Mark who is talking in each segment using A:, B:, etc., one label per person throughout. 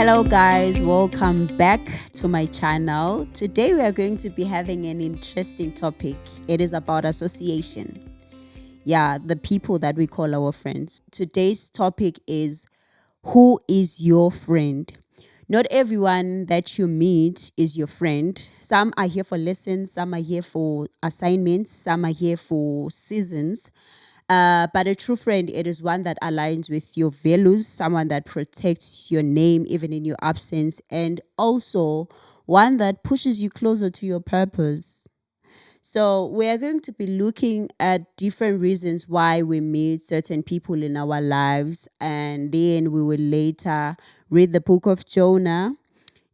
A: Hello, guys, welcome back to my channel. Today, we are going to be having an interesting topic. It is about association. Yeah, the people that we call our friends. Today's topic is, who is your friend? Not everyone that you meet is your friend. Some are here for lessons, some are here for assignments, some are here for seasons. But a true friend, it is one that aligns with your values, someone that protects your name even in your absence, and also one that pushes you closer to your purpose. So, we are going to be looking at different reasons why we meet certain people in our lives, and then we will later read the book of Jonah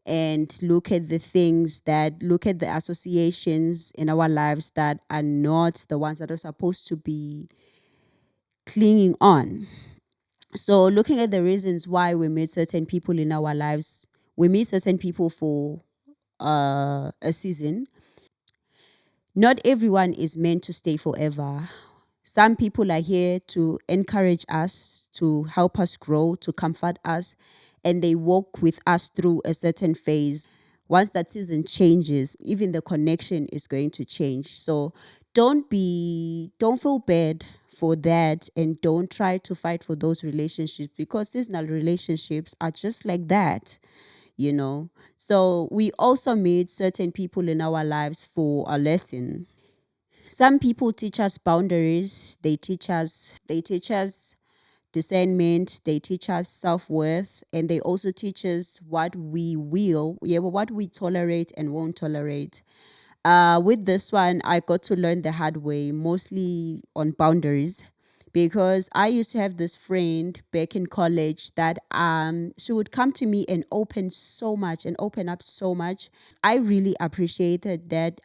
A: and look at look at the associations in our lives that are not the ones that are supposed to be clinging on. So, looking at the reasons why we meet certain people in our lives, we meet certain people for a season. Not everyone is meant to stay forever. Some people are here to encourage us, to help us grow, to comfort us, and they walk with us through a certain phase. Once that season changes, even the connection is going to change. So don't feel bad for that, and don't try to fight for those relationships, because seasonal relationships are just like that. So we also meet certain people in our lives for a lesson. Some people teach us boundaries, they teach us discernment, they teach us self-worth, and they also teach us what we tolerate and won't tolerate. With this one, I got to learn the hard way, mostly on boundaries, because I used to have this friend back in college that she would come to me and open up so much. I really appreciated that.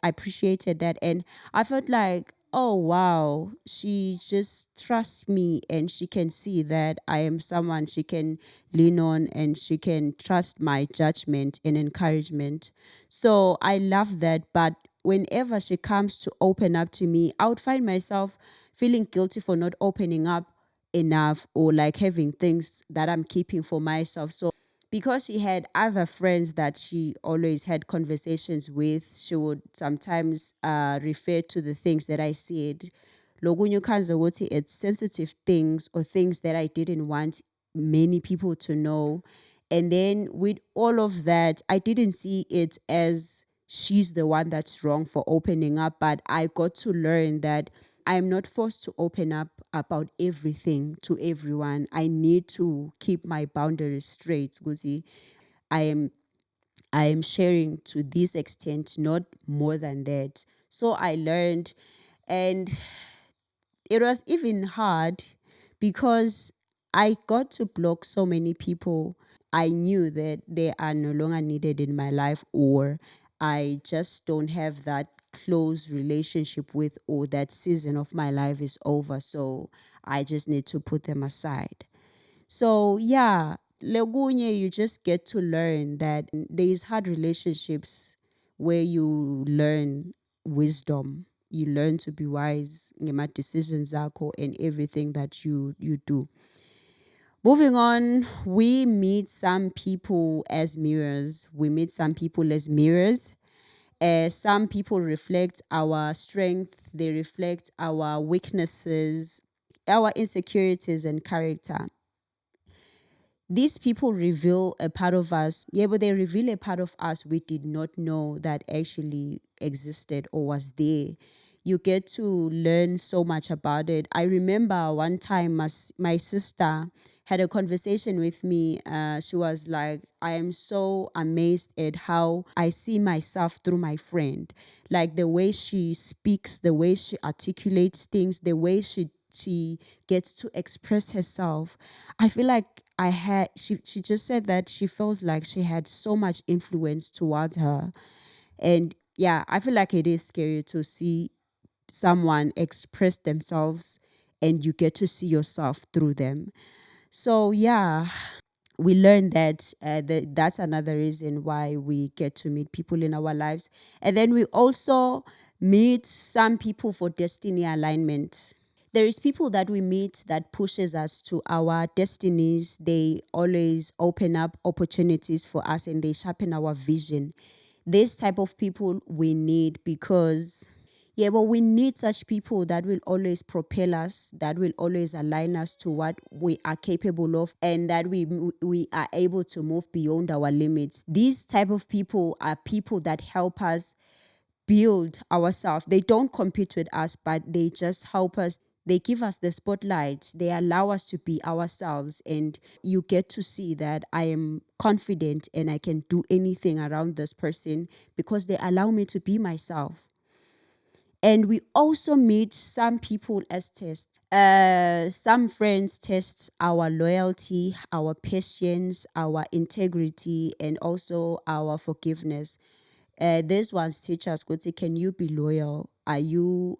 A: And I felt like, oh wow, she just trusts me and she can see that I am someone she can lean on, and she can trust my judgment and encouragement. So I love that. But whenever she comes to open up to me, I would find myself feeling guilty for not opening up enough, or like having things that I'm keeping for myself. So because she had other friends that she always had conversations with, she would sometimes refer to the things that I said. Lokunye ukhanza ukuthi it's sensitive things, or things that I didn't want many people to know. And then with all of that, I didn't see it as she's the one that's wrong for opening up, but I got to learn that I am not forced to open up about everything to everyone. I need to keep my boundaries straight, Guzi. I am I am sharing to this extent, not more than that. So I learned, and it was even hard because I got to block so many people I knew that they are no longer needed in my life, or I just don't have that close relationship with, or that season of my life is over. So I just need to put them aside. So yeah, Legunye, you just get to learn that there is hard relationships where you learn wisdom. You learn to be wise in my decisions and everything that you do. Moving on, we meet some people as mirrors. Some people reflect our strength, they reflect our weaknesses, our insecurities, and character. These people reveal a part of us. Yeah, but they reveal a part of us we did not know that actually existed or was there. You get to learn so much about it. I remember one time my sister had a conversation with me. She was like, I am so amazed at how I see myself through my friend. Like the way she speaks, the way she articulates things, the way she gets to express herself. I feel like she just said that she feels like she had so much influence towards her. And yeah, I feel like it is scary to see someone express themselves and you get to see yourself through them. So yeah, we learned that that's another reason why we get to meet people in our lives. And then we also meet some people for destiny alignment. There is people that we meet that pushes us to our destinies. They always open up opportunities for us and they sharpen our vision. This type of people we need, because yeah, but we need such people that will always propel us, that will always align us to what we are capable of, and that we are able to move beyond our limits. These type of people are people that help us build ourselves. They don't compete with us, but they just help us. They give us the spotlight. They allow us to be ourselves. And you get to see that I am confident and I can do anything around this person because they allow me to be myself. And we also meet some people as tests. Some friends test our loyalty, our patience, our integrity, and also our forgiveness. These ones teach us, Kuti, can you be loyal? Are you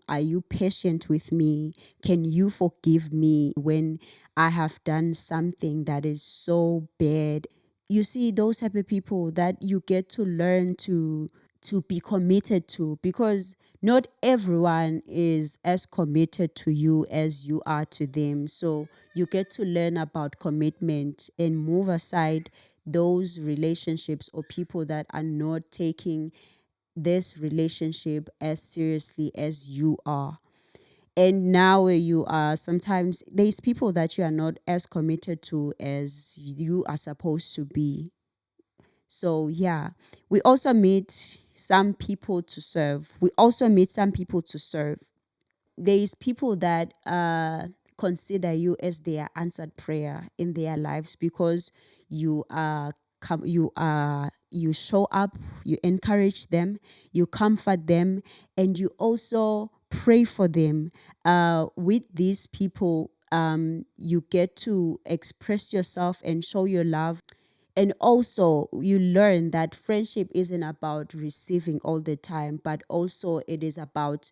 A: patient with me? Can you forgive me when I have done something that is so bad? You see, those type of people that you get to learn to be committed to, because not everyone is as committed to you as you are to them. So you get to learn about commitment and move aside those relationships or people that are not taking this relationship as seriously as you are. And now where you are, sometimes there's people that you are not as committed to as you are supposed to be. So yeah, we also meet some people to serve. We also meet some people to serve. There is people that consider you as their answered prayer in their lives, because you are you show up, you encourage them, you comfort them, and you also pray for them. With these people, you get to express yourself and show your love. And also, you learn that friendship isn't about receiving all the time, but also it is about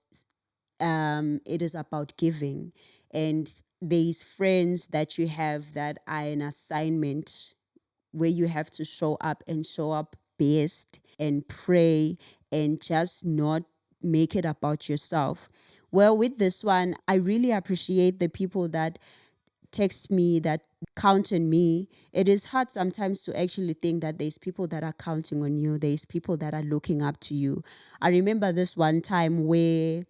A: giving. And these friends that you have that are an assignment where you have to show up best and pray and just not make it about yourself. Well, with this one, I really appreciate the people that text me, that count on me. It is hard sometimes to actually think that there's people that are counting on you, there's people that are looking up to you. I remember this one time where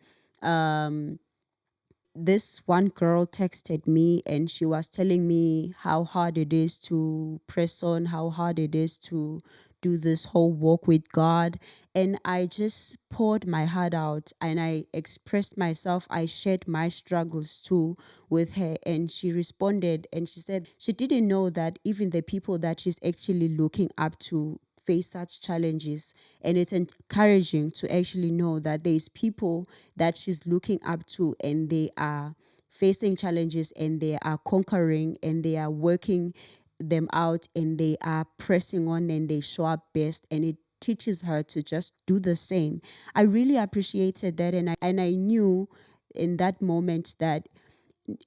A: this one girl texted me and she was telling me how hard it is to press on, how hard it is to do this whole walk with God. And I just poured my heart out and I expressed myself. I shared my struggles too with her. And she responded and she said she didn't know that even the people that she's actually looking up to face such challenges. And it's encouraging to actually know that there's people that she's looking up to and they are facing challenges and they are conquering and they are working them out and they are pressing on and they show up best, and it teaches her to just do the same. I really appreciated that, and I knew in that moment that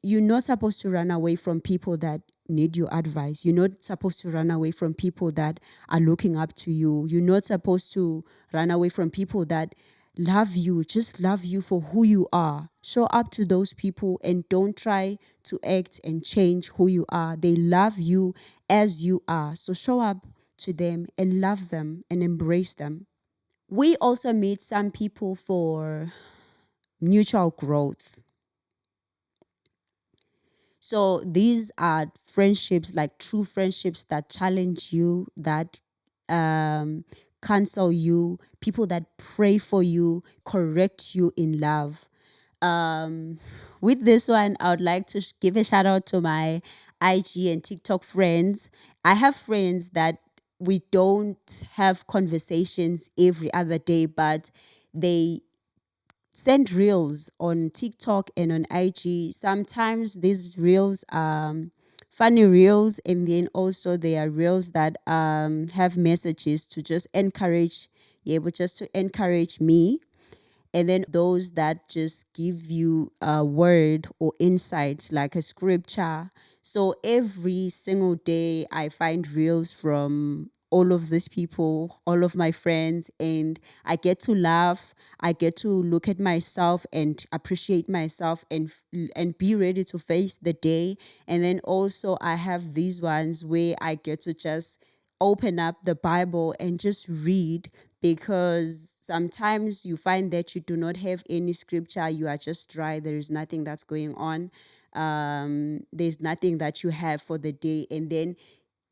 A: you're not supposed to run away from people that need your advice. You're not supposed to run away from people that are looking up to you. You're not supposed to run away from people that love you, just love you for who you are. Show up to those people and don't try to act and change who you are. They love you as you are. So show up to them and love them and embrace them. We also meet some people for mutual growth. So these are friendships, like true friendships that challenge you, that um, counsel you, people that pray for you, correct you in love. Um, with this one, I would like to give a shout out to my IG and TikTok friends. I have friends that we don't have conversations every other day, but they send reels on TikTok and on IG. Sometimes these reels funny reels, and then also there are reels that have messages to just encourage, yeah, but just to encourage me. And then those that just give you a word or insight, like a scripture. So every single day I find reels from all of these people, all of my friends, and I get to laugh. I get to look at myself and appreciate myself and be ready to face the day. And then also I have these ones where I get to just open up the Bible and just read, because sometimes you find that you do not have any scripture, you are just dry, there is nothing that's going on, there's nothing that you have for the day. And then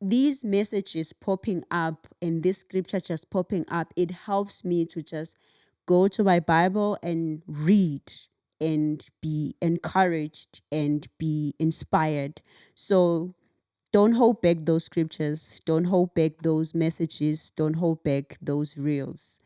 A: these messages popping up and this scripture just popping up, it helps me to just go to my Bible and read and be encouraged and be inspired. So don't hold back those scriptures, don't hold back those messages, don't hold back those reels.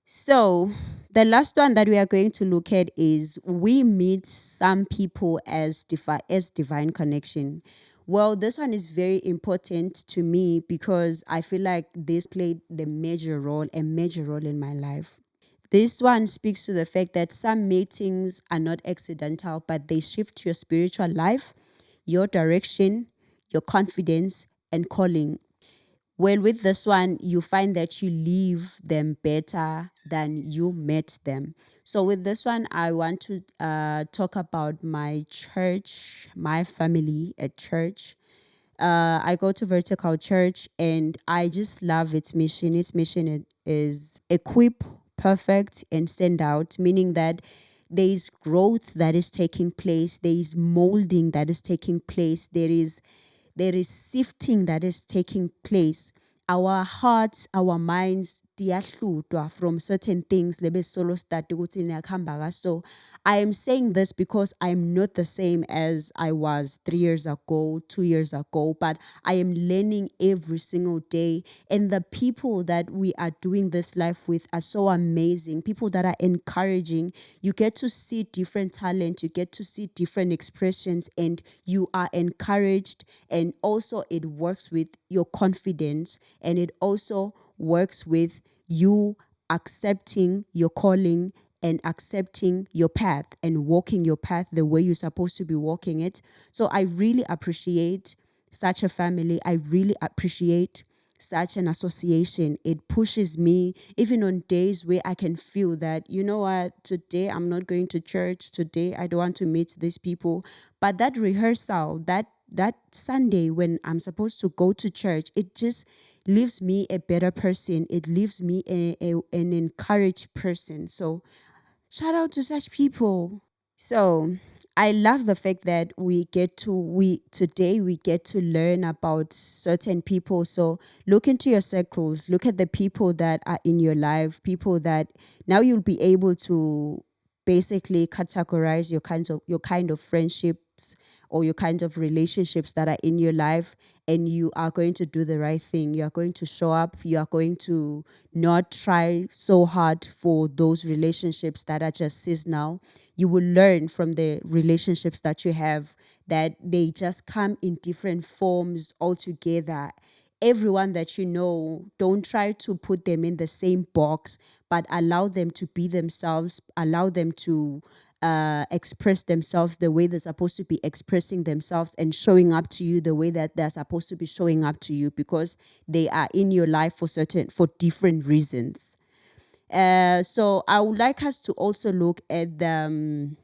A: So, the last one that we are going to look at is we meet some people as divine connection. Well, this one is very important to me because I feel like this played a major role in my life. This one speaks to the fact that some meetings are not accidental, but they shift your spiritual life, your direction, your confidence, and calling. Well, with this one, you find that you leave them better than you met them. So, with this one, I want to talk about my church, my family at church. I go to Vertical Church and I just love its mission. Its mission is equip, perfect, and send out, meaning that there is growth that is taking place, there is molding that is taking place, there is sifting that is taking place. Our hearts, our minds, diyahlutwa from certain things. Lebe solo start ukuthi niyakuhamba ngaso. So I am saying this because I am not the same as I was 3 years ago, 2 years ago, but I am learning every single day. And the people that we are doing this life with are so amazing. People that are encouraging. You get to see different talent, you get to see different expressions, and you are encouraged. And also it works with your confidence, and it also works with you accepting your calling and accepting your path and walking your path the way you're supposed to be walking it. So I really appreciate such a family. I really appreciate such an association. It pushes me even on days where I can feel that, you know what, today I'm not going to church, today I don't want to meet these people. But that rehearsal, that Sunday when I'm supposed to go to church, it just leaves me a better person. It leaves me an encouraged person. So shout out to such people. So I love the fact that we get to learn about certain people. So look into your circles, look at the people that are in your life, people that now you'll be able to basically categorize your kind of friendships or your kind of relationships that are in your life, and you are going to do the right thing. You are going to show up, you are going to not try so hard for those relationships that are just seasonal. You will learn from the relationships that you have that they just come in different forms altogether. Everyone that you know, don't try to put them in the same box, but allow them to be themselves, allow them to express themselves the way they're supposed to be expressing themselves and showing up to you the way that they're supposed to be showing up to you, because they are in your life for different reasons. So I would like us to also look at the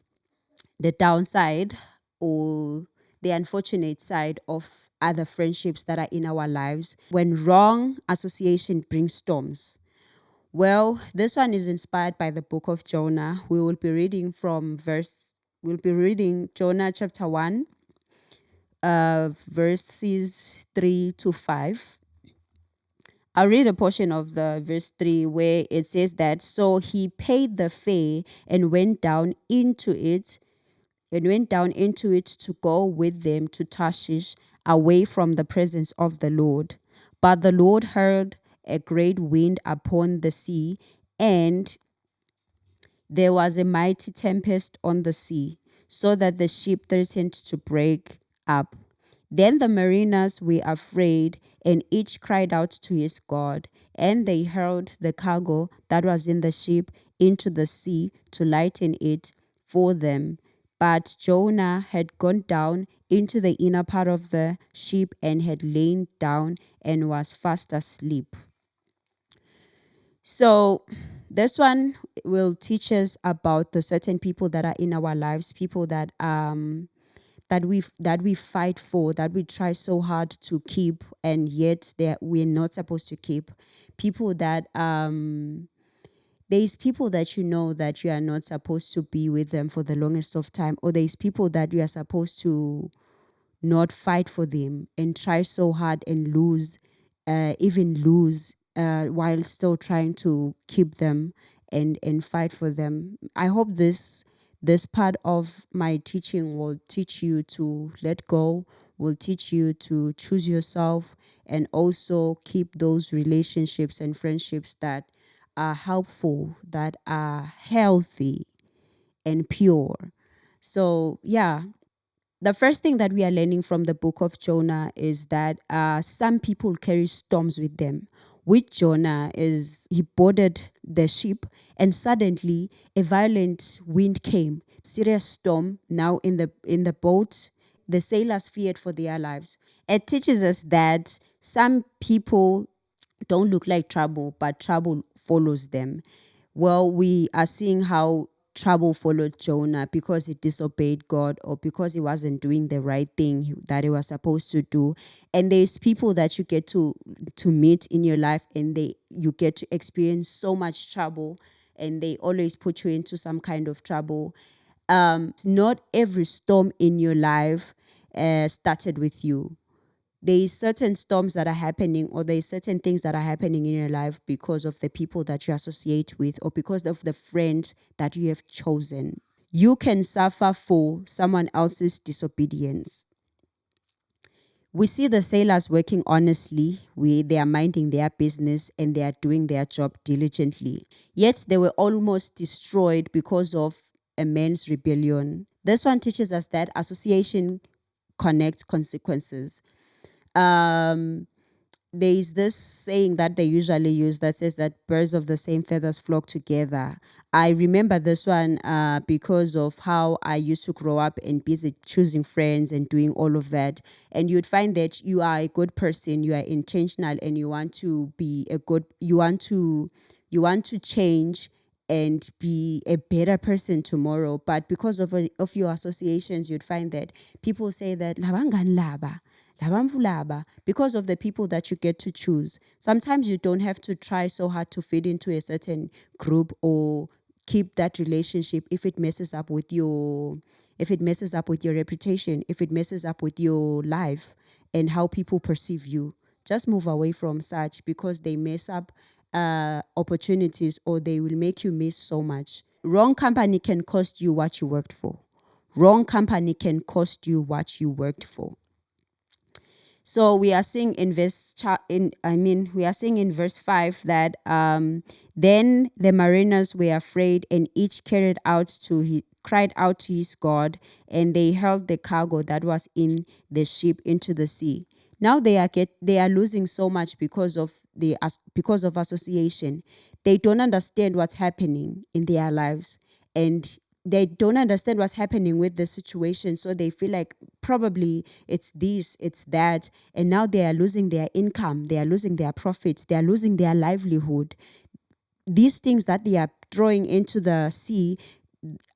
A: downside or the unfortunate side of other friendships that are in our lives when wrong association brings storms. Well, this one is inspired by the book of Jonah. We'll be reading Jonah chapter 1, verses 3 to 5. I'll read a portion of the verse 3 where it says that, so he paid the fare and went down into it to go with them to Tarshish, away from the presence of the Lord. But the Lord hurled a great wind upon the sea, and there was a mighty tempest on the sea, so that the ship threatened to break up. Then the mariners were afraid, and each cried out to his God, and they hurled the cargo that was in the ship into the sea to lighten it for them. But Jonah had gone down into the inner part of the ship and had lain down and was fast asleep. So this one will teach us about the certain people that are in our lives, people that we fight for, that we try so hard to keep, and yet we're not supposed to keep. People that there's people that you know that you are not supposed to be with them for the longest of time, or there's people that you are supposed to not fight for them and try so hard and even lose while still trying to keep them and fight for them. I hope this part of my teaching will teach you to let go, will teach you to choose yourself, and also keep those relationships and friendships that are helpful, that are healthy and pure. So, yeah, the first thing that we are learning from the book of Jonah is that some people carry storms with them. With Jonah, is he boarded the ship, and suddenly a violent wind came, serious storm. Now in the boat, the sailors feared for their lives. It teaches us that some people don't look like trouble, but trouble follows them. Well, we are seeing how trouble followed Jonah because he disobeyed God, or because he wasn't doing the right thing that he was supposed to do. And there's people that you get to meet in your life, and you get to experience so much trouble, and they always put you into some kind of trouble. Not every storm in your life started with you. There's certain storms that are happening, or there's certain things that are happening in your life because of the people that you associate with, or because of the friends that you have chosen. You can suffer for someone else's disobedience. We see the sailors working honestly, they are minding their business and they are doing their job diligently. Yet they were almost destroyed because of a man's rebellion. This one teaches us that association connects consequences. There is this saying that they usually use that says that birds of the same feathers flock together. I remember this one because of how I used to grow up and busy choosing friends and doing all of that. And you'd find that you are a good person, you are intentional, and you want to be you want to change and be a better person tomorrow. But because of your associations, you'd find that people say that labangani laba, labamvu laba, because of the people that you get to choose. Sometimes you don't have to try so hard to fit into a certain group or keep that relationship if it messes up with your reputation, if it messes up with your life and how people perceive you. Just move away from such, because they mess up opportunities, or they will make you miss so much. Wrong company can cost you what you worked for. Wrong company can cost you what you worked for. So we are seeing in we are seeing in verse 5 that then the mariners were afraid, and each cried out to his God, and they hurled the cargo that was in the ship into the sea. Now they are losing so much because of association. They don't understand what's happening in their lives, and they don't understand what's happening with the situation. So they feel like probably it's this, it's that, and now they are losing their income, they are losing their profits, they are losing their livelihood. These things that they are throwing into the sea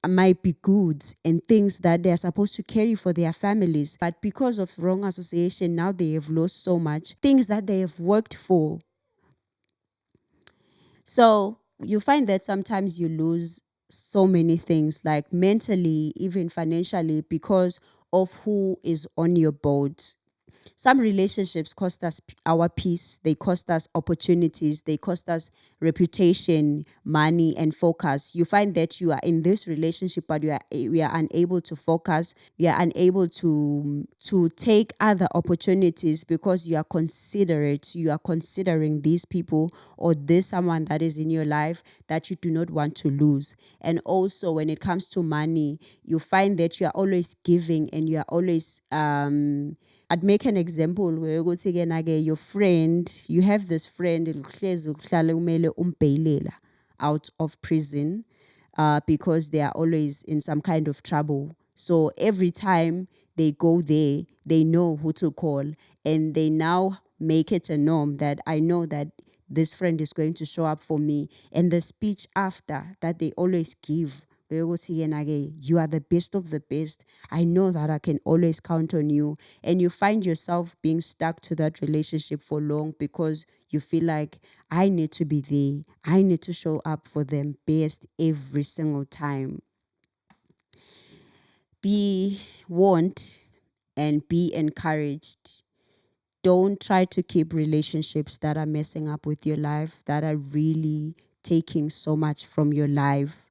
A: might be goods and things that they are supposed to carry for their families, but because of wrong association, now they have lost so much things that they have worked for. So you find that sometimes you lose so many things, like mentally, even financially, because of who is on your boat. Some relationships cost us our peace, they cost us opportunities, they cost us reputation, money, and focus. You find that you are in this relationship, but we are unable to focus, you are unable to take other opportunities because you are considerate, you are considering these people or this someone that is in your life that you do not want to lose. And also when it comes to money, you find that you are always giving and you are always I'd make an example where you go to your friend, you have this friend out of prison because they are always in some kind of trouble. So every time they go there, they know who to call, and they now make it a norm that I know that this friend is going to show up for me. And the speech after that they always give, you are the best of the best. I know that I can always count on you. And you find yourself being stuck to that relationship for long because you feel like I need to be there. I need to show up for them best every single time. Be warned and be encouraged. Don't try to keep relationships that are messing up with your life, that are really taking so much from your life,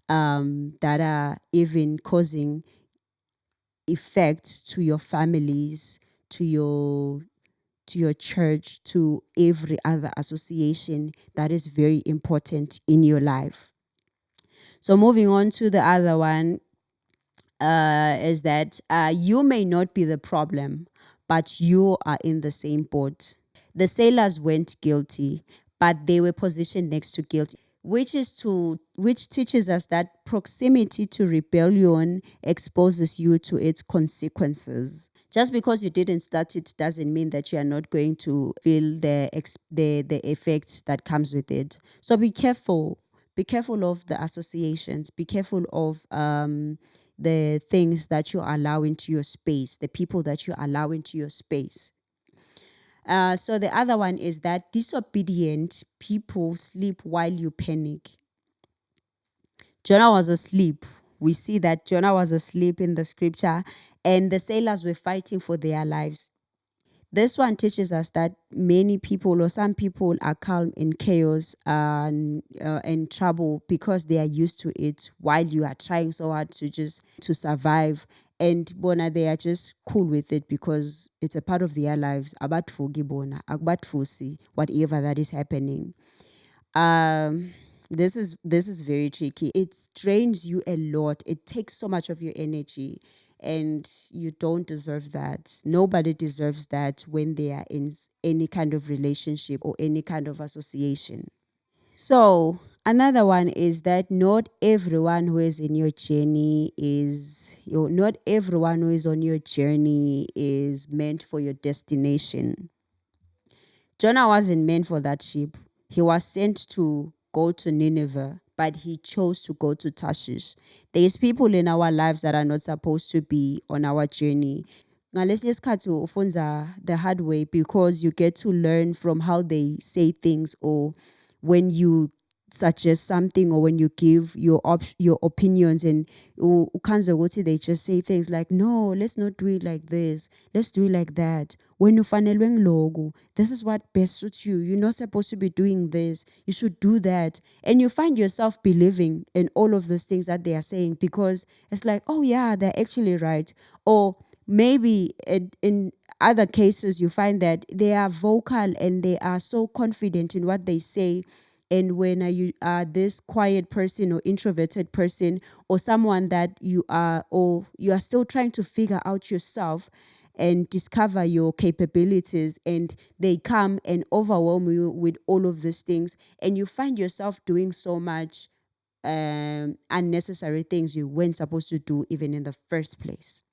A: that are even causing effects to your families, to your church, to every other association that is very important in your life. So moving on to the other one, is that you may not be the problem, but you are in the same boat. The sailors weren't guilty, but they were positioned next to guilty, which teaches us that proximity to rebellion exposes you to its consequences. Just because you didn't start it doesn't mean that you are not going to feel the effects that comes with it. So be careful. Be careful of the associations. Be careful of the things that you allow into your space, the people that you allow into your space. So the other one is that disobedient people sleep while you panic. Jonah was asleep. We see that Jonah was asleep in the scripture, and the sailors were fighting for their lives. This one teaches us that many people or some people are calm in chaos and trouble because they are used to it, while you are trying so hard to survive. And bona, they are just cool with it because it's a part of their lives. Abatfugi bona, akbatfusi, whatever that is happening. This is very tricky. It drains you a lot. It takes so much of your energy, and you don't deserve that. Nobody deserves that when they are in any kind of relationship or any kind of association. So another one is that not everyone who is in your journey not everyone who is on your journey is meant for your destination. Jonah wasn't meant for that ship. He was sent to go to Nineveh, but he chose to go to Tarshish. There's people in our lives that are not supposed to be on our journey. Ngalesinye isikhathi ufunza the hard way because you get to learn from how they say things, or when you suggest something, or when you give your opinions, and ukanza ukuthi they just say things like, no, let's not do it like this, let's do it like that. When you ufanelwe ngiloku, this is what best suits you. You're not supposed to be doing this. You should do that. And you find yourself believing in all of those things that they are saying because it's like, oh yeah, they're actually right. Or maybe in other cases, you find that they are vocal and they are so confident in what they say. And when you are this quiet person or introverted person, or someone that you are still trying to figure out yourself and discover your capabilities, and they come and overwhelm you with all of these things, and you find yourself doing so much unnecessary things you weren't supposed to do even in the first place.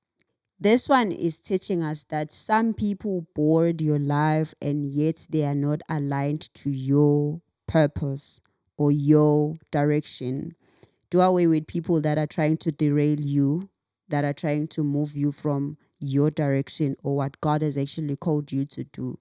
A: This one is teaching us that some people board your life and yet they are not aligned to your purpose or your direction. Do away with people that are trying to derail you, that are trying to move you from your direction or what God has actually called you to do.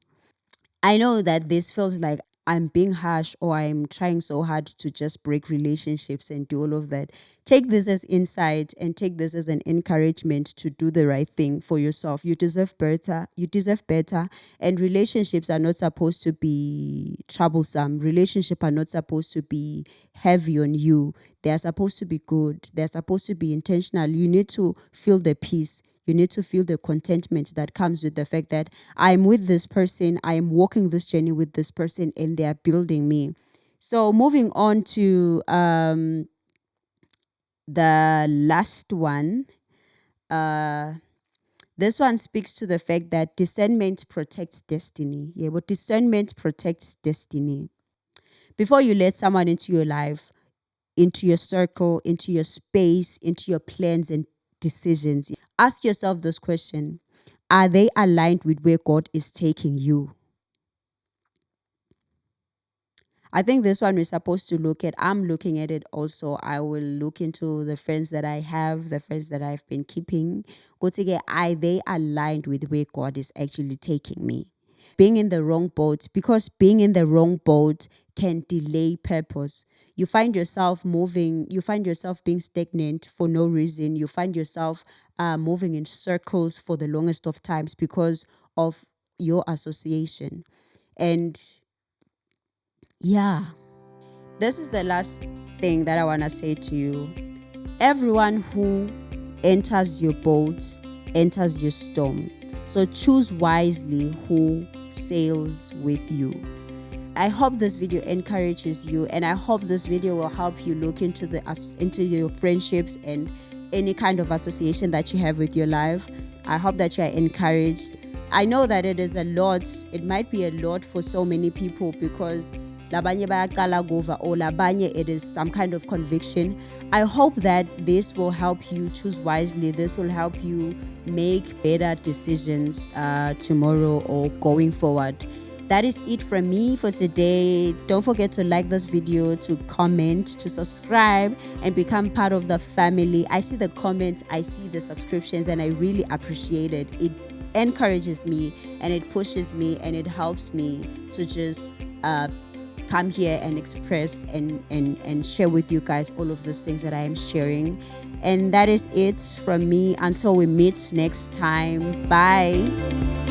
A: I know that this feels like I'm being harsh, or I'm trying so hard to just break relationships and do all of that. Take this as insight and take this as an encouragement to do the right thing for yourself. You deserve better. You deserve better. And relationships are not supposed to be troublesome. Relationships are not supposed to be heavy on you. They are supposed to be good. They're supposed to be intentional. You need to feel the peace. You need to feel the contentment that comes with the fact that I'm with this person, I am walking this journey with this person, and they are building me. So moving on to the last one. This one speaks to the fact that discernment protects destiny. Yeah, but discernment protects destiny. Before you let someone into your life, into your circle, into your space, into your plans and decisions, Ask yourself this question: are they aligned with where God is taking you? I think this one we're supposed to look at. I'm looking at it also. I will look into the friends that I have, the friends that I've been keeping. Go to get, are they aligned with where God is actually taking me? Being in the wrong boat, because being in the wrong boat can delay purpose. You find yourself moving, you find yourself being stagnant for no reason. You find yourself moving in circles for the longest of times because of your association. And yeah. This is the last thing that I want to say to you. Everyone who enters your boat enters your storm. So choose wisely who sails with you. I hope this video encourages you, and I hope this video will help you look into your friendships and any kind of association that you have with your life. I hope that you are encouraged. I know that it is a lot. It might be a lot for so many people because labanye bayaqala gova or labanye it is some kind of conviction. I hope that this will help you choose wisely. This will help you make better decisions tomorrow or going forward. That is it from me for today. Don't forget to like this video, to comment, to subscribe, and become part of the family. I see the comments, I see the subscriptions, and I really appreciate it. It encourages me and it pushes me and it helps me to just come here and express and share with you guys all of those things that I am sharing. And that is it from me. Until we meet next time. Bye.